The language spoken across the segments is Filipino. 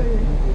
เ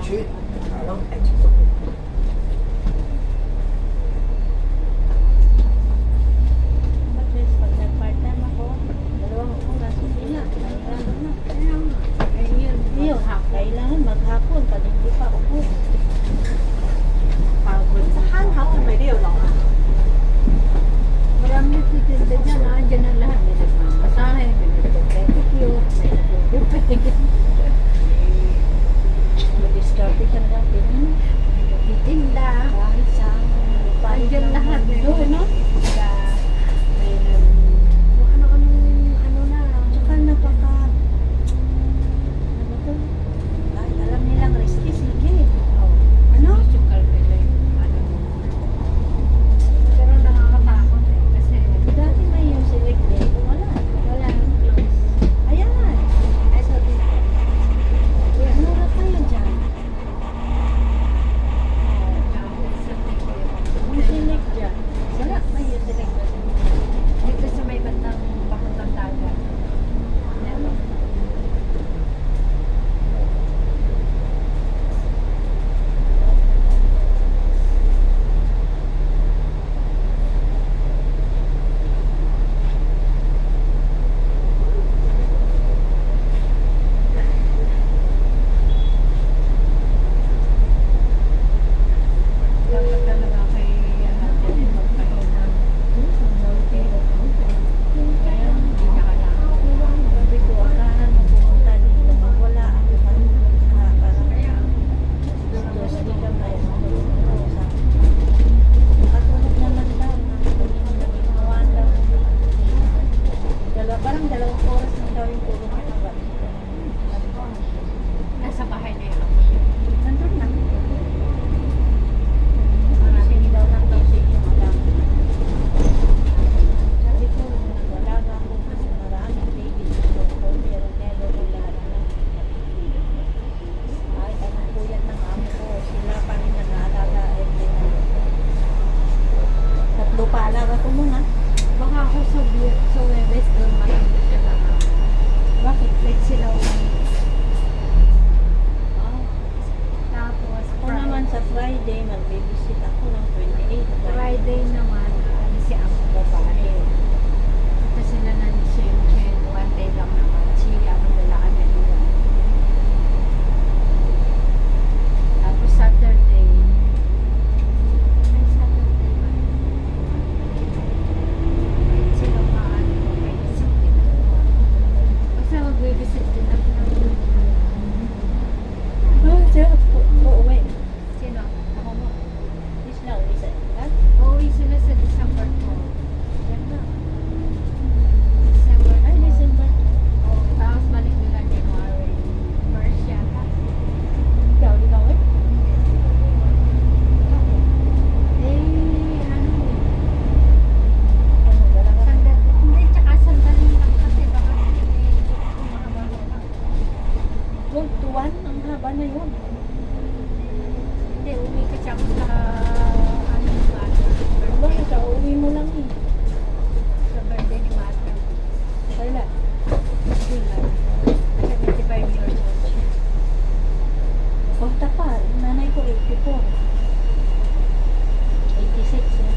去，然后太激动。At least pag nag-part-time ako, 2 oras, hindi na. Kailangan na. Kaya nga. Eh, yun. Yun, kailangan maghapon pag hindi pa upo. Pagod. sa hanghapon may rio lang. Marami nagtitinda dyan. Dyan ang lahat. May nagmamasahe, may nagpapedicure, may nagpupupig. Mag-discarte ka na lang din. Nagtitinda. Kahit sa lupa. Andyan lahat. Oo, no? May ano na. Tsaka napaka... Ano to? Kahit alam nilang risky, sige. Oh, Ano? musical nila yung ano. Pero nakakatakot eh. Kasi Dati may yung select day. Wala. wala nang close. Ayan. Ay, so dito. Mura pa yun dyan. Yung select dyan. Wala. May yung select dyan. Dito sa may bandang papuntang dagat. Meron. Dapat talaga kay din magpahinga. Kaya hindi na kailangan. Sabi ko, akahan mo pumunta dito. Pag wala ako, parang Diyos, di ka may katulog naman daw. Ginawan daw. Parang 2 oras na daw yung tulog ko. Nasa bahay na yun. Nandun na. Marami Hindi daw ng toxic yung alam. Sabi ko, nag-alaga ako kasi maraming baby sa doktor, pero never ko lahat na. Kahit anong puyat ng amo ko, sila pa rin nag-aalaga every night. 3 pa alaga ko muna. Baka ako sa Webes doon matanda siya na. Bakit? Late sila uwi. Ah, Tapos ako naman sa Friday, mag-babysit ako ng 28. Friday naman, si ang babae. Kasi na nanisip siya, 1 day lang naman. Siya ang lalaan na nila. Tapos Saturday, ay Saturday ba? Kahit sila maano ko, may visit din ako. Basta mag-visit din ako ng Oh, siya, uuwi. sino? Ako mo. Is na uwi sa ilan? Uuwi sila sa December 2. Yan na. December 2. Ay, December. Oh, tapos balik nila January 1st yata. Ikaw, di ka uwi? Eh, ano eh. Ano, wala ka? Hindi, tsaka sandali lang kasi baka mahaba ka. Huwag tuwan, ang haba na yun. Hindi, uwi ka siya sa ano ni Mata. Bakit ka, uwi mo lang eh. Sa birthday ni Mata. Kailan? July. 75 years old siya. Oh, tapal. Nanay ko 84. 86 eh.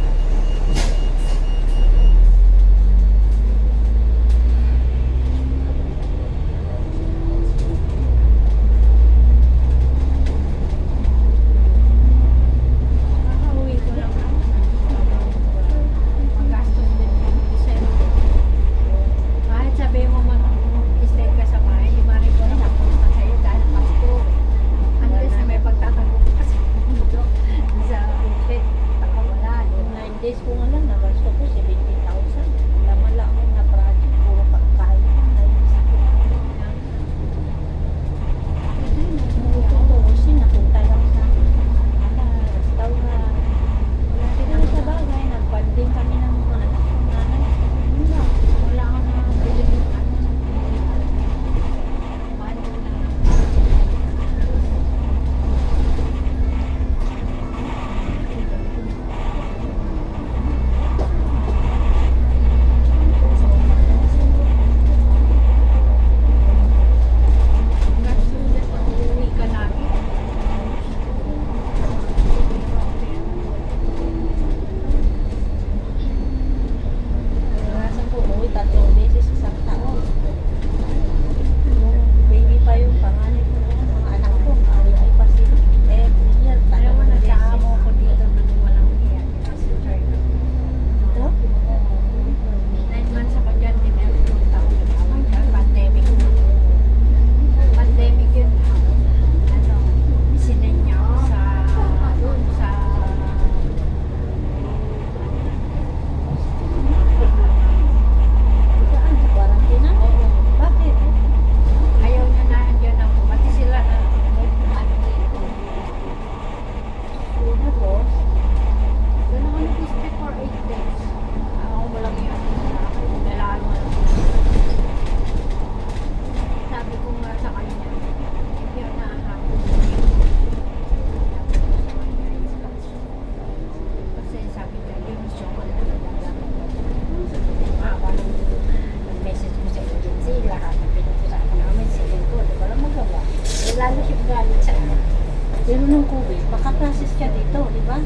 Pero nung COVID, makaprocess ka dito, di ba?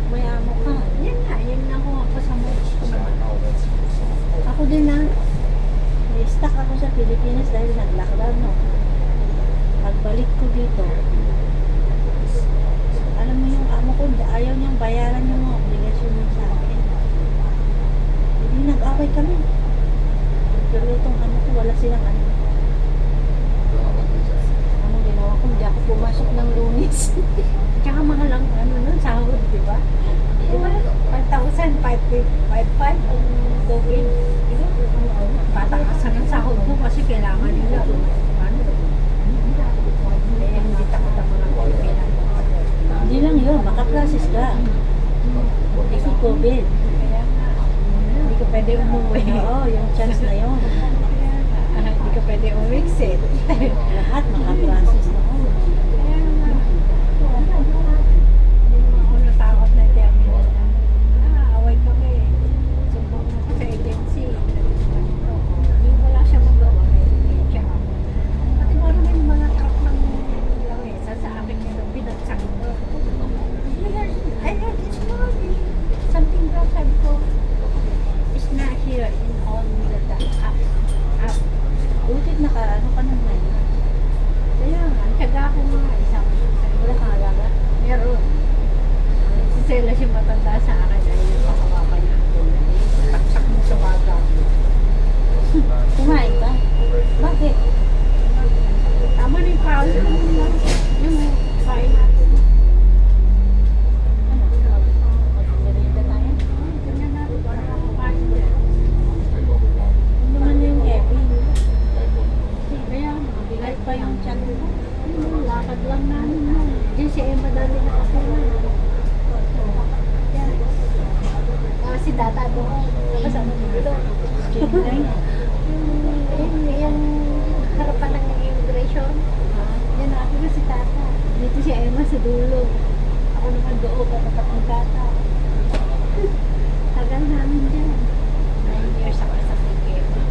May amo ka. Yan nga, yan nakuha ko sa mods ko naman. Ako din na. Stuck ako sa Pilipinas dahil nag-lockdown, no? Pagbalik ko dito, alam mo yung amo ko, ayaw niyang bayaran yung mga obligasyon niya sa akin. Hindi nag-away kami. Pero itong amo ko, wala silang ano. Anong ginawa ko? Hindi ako pumasok ng Lunes. Tsaka mahal ang ano nun, sahod, di ba? Di ba? 5,000, 5,500 ang COVID. Di ba? Patakasan ang sahod mo kasi kailangan nila. Ano? Eh, hindi takot ang mga Pilipinas. Hindi lang yun, makaprocess ka. Kasi COVID. Kaya nga, hindi ka pwede umuwi. Oo, yung chance na yun. Hindi ka pwede umixit. Lahat makaprocess na ako. Kaya nga, hindi naman ako natakot na terminal. Away kami. Sumbong ako sa agency. Hindi wala siya magawa. Hindi siya. Pati marunong mga truck ng lamesa sa akin yung binagsak ko. I heard it's money. Something wrong, sabi ko. It's not here in on the app. Butit ano ka nang ngayon. Kaya nga, ang tiyaga ko nga isang Wala kang alaga. meron. Si Sela siya matanda sa akin ay yung pakawakan niya ako. Taksak mo sa baga. Kumain ka? Bakit? Tama na yung pawis ko yung kain natin. Ano? Mag-merienda tayo? Ganyan natin para makakain yan. Hindi naman yung heavy. Kaya mabigat Light pa yung chan mo. lakad lang namin mo. Diyan si Emma dali nakakuha. Yan. Si Tata doon. Nakasama mo doon. Yung harapan ng immigration. Yan ako na si Tata. Dito si Emma sa dulo. Ako naman doon katapat ng Tata. Tagal namin dyan. 9 years ako sa Emma.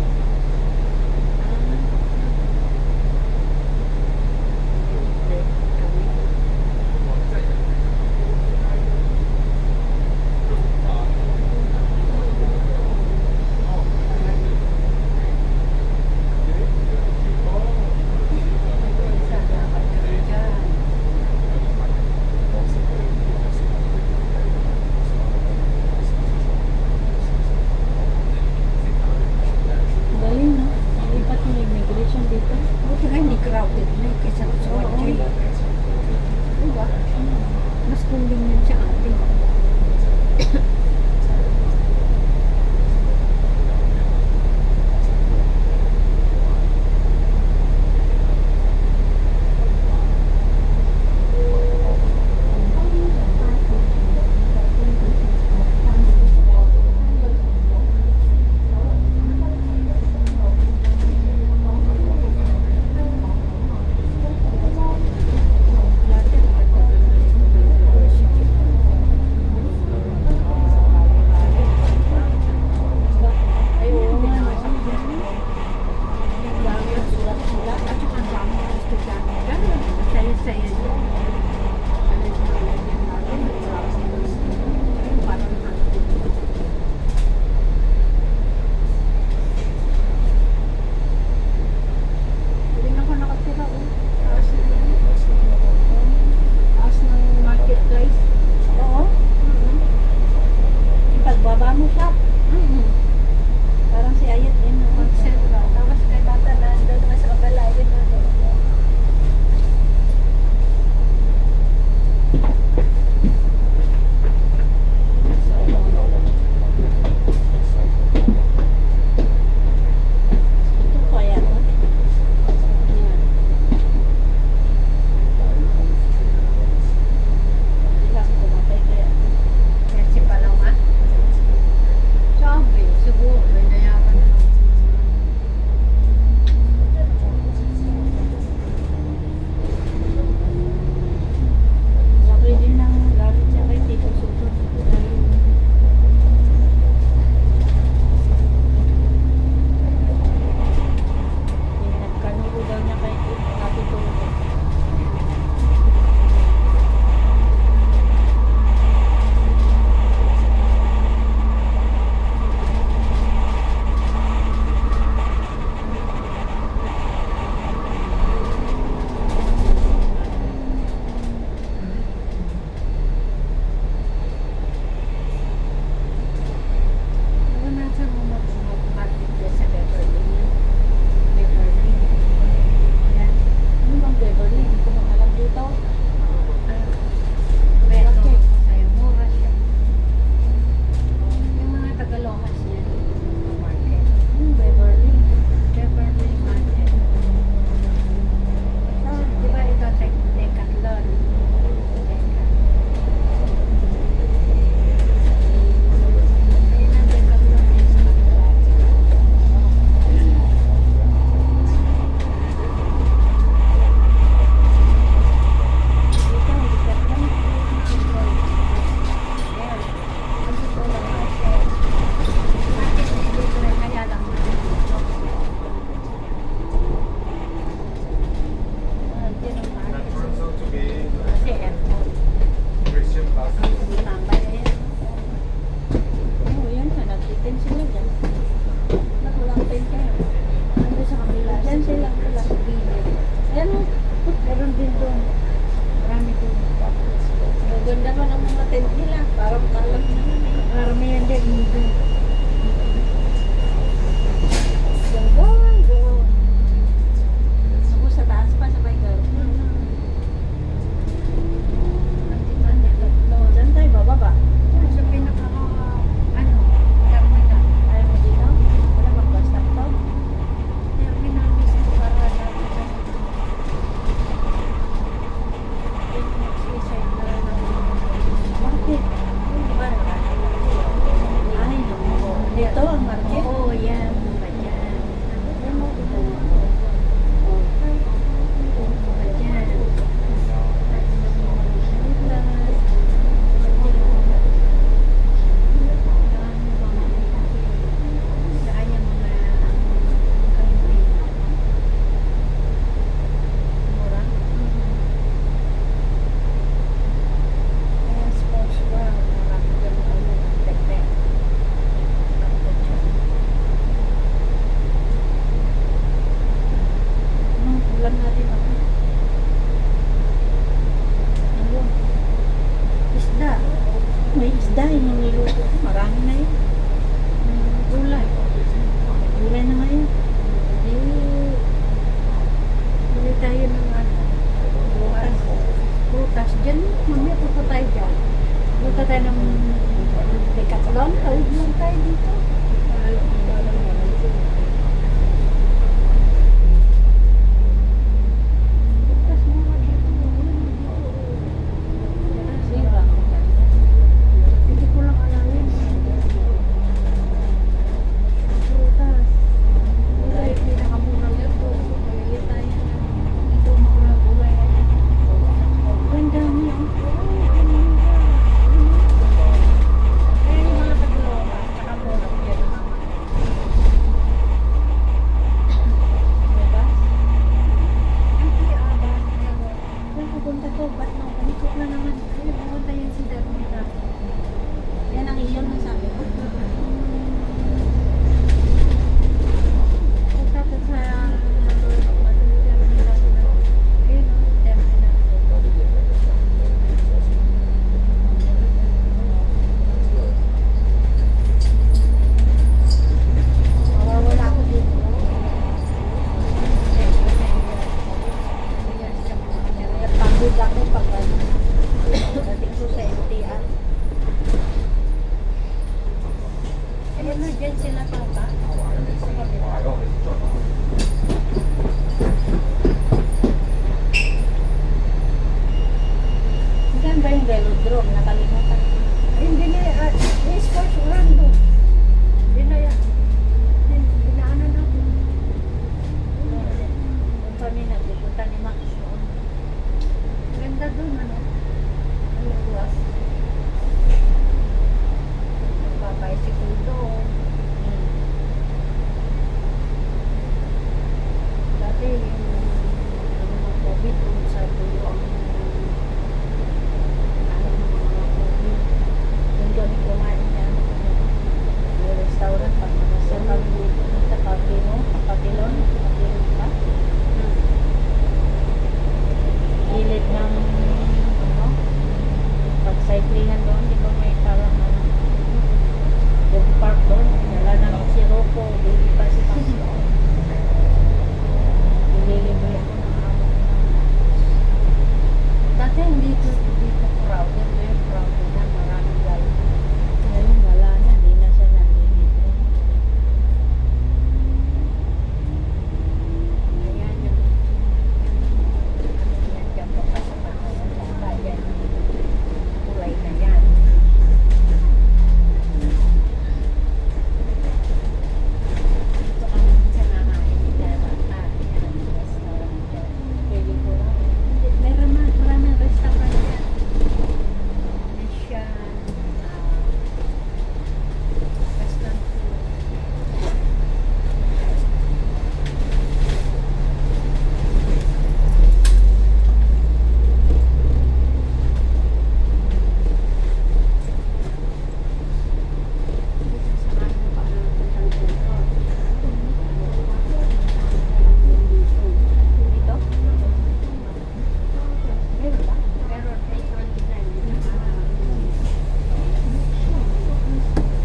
doon, ano?